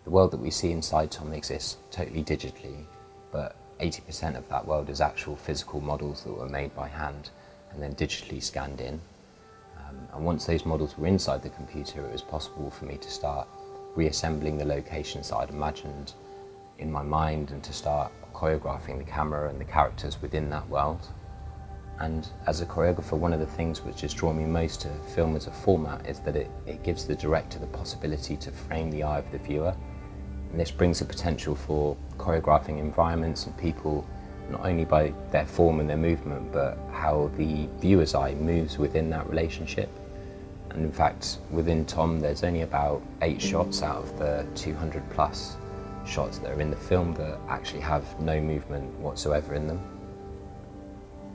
The world that we see inside Tom exists totally digitally, but 80% of that world is actual physical models that were made by hand and then digitally scanned in. And once those models were inside the computer, it was possible for me to start reassembling the locations that I'd imagined in my mind and to start choreographing the camera and the characters within that world. And as a choreographer, one of the things which has drawn me most to film as a format is that it gives the director the possibility to frame the eye of the viewer. And this brings the potential for choreographing environments and people, not only by their form and their movement, but how the viewer's eye moves within that relationship. And in fact, within Tom, there's only about 8 shots out of the 200 plus shots that are in the film that actually have no movement whatsoever in them.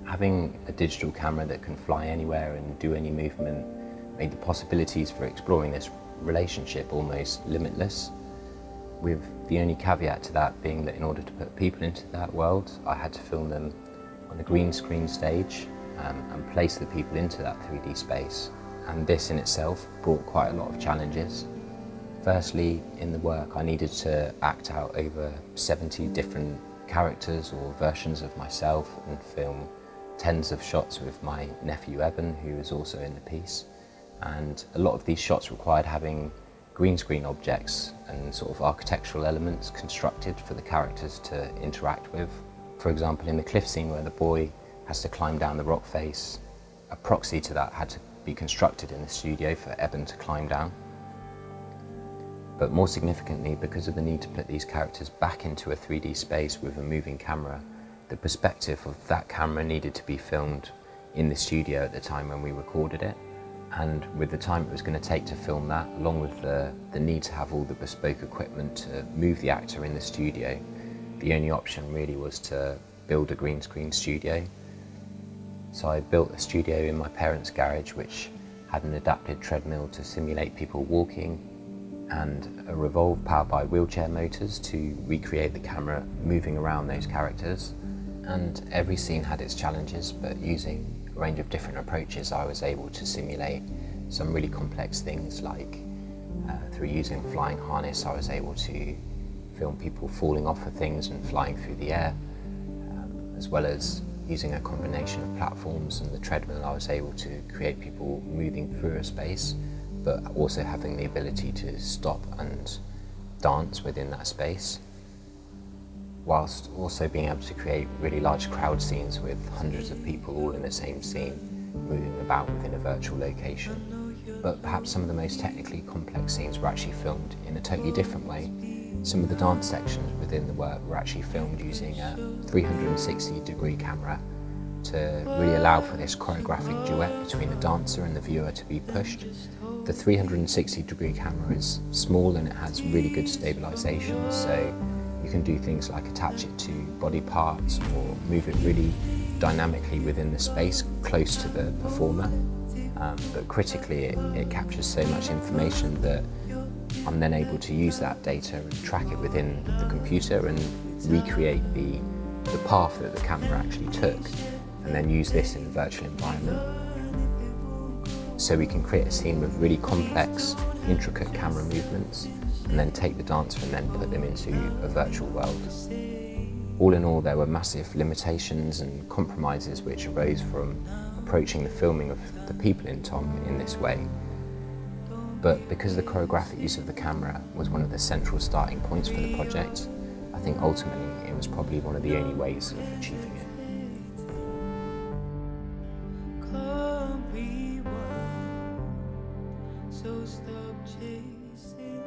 Having a digital camera that can fly anywhere and do any movement made the possibilities for exploring this relationship almost limitless, with the only caveat to that being that in order to put people into that world, I had to film them on a green screen stage and place the people into that 3D space. And this in itself brought quite a lot of challenges. Firstly, in the work, I needed to act out over 70 different characters or versions of myself and film tens of shots with my nephew Eben, who was also in the piece. And a lot of these shots required having green screen objects and sort of architectural elements constructed for the characters to interact with. For example, in the cliff scene where the boy has to climb down the rock face, a proxy to that had to be constructed in the studio for Eben to climb down. But more significantly, because of the need to put these characters back into a 3D space with a moving camera, the perspective of that camera needed to be filmed in the studio at the time when we recorded it. And with the time it was going to take to film that, along with the need to have all the bespoke equipment to move the actor in the studio, the only option really was to build a green screen studio. So I built a studio in my parents' garage which had an adapted treadmill to simulate people walking and a revolve powered by wheelchair motors to recreate the camera moving around those characters. And every scene had its challenges, but using a range of different approaches I was able to simulate some really complex things, like through using a flying harness I was able to film people falling off of things and flying through the air, as well as using a combination of platforms and the treadmill. I was able to create people moving through a space, but also having the ability to stop and dance within that space, whilst also being able to create really large crowd scenes with hundreds of people all in the same scene, moving about within a virtual location. But perhaps some of the most technically complex scenes were actually filmed in a totally different way. Some of the dance sections within the work were actually filmed using a 360-degree camera to really allow for this choreographic duet between the dancer and the viewer to be pushed. The 360-degree camera is small and it has really good stabilization, so you can do things like attach it to body parts or move it really dynamically within the space close to the performer. But critically, it captures so much information that I'm then able to use that data and track it within the computer and recreate the path that the camera actually took, and then use this in a virtual environment. So we can create a scene with really complex, intricate camera movements, and then take the dancer and then put them into a virtual world. All in all, there were massive limitations and compromises which arose from approaching the filming of the people in Tom in this way. But because the choreographic use of the camera was one of the central starting points for the project, I think ultimately it was probably one of the only ways of achieving it. So stop chasing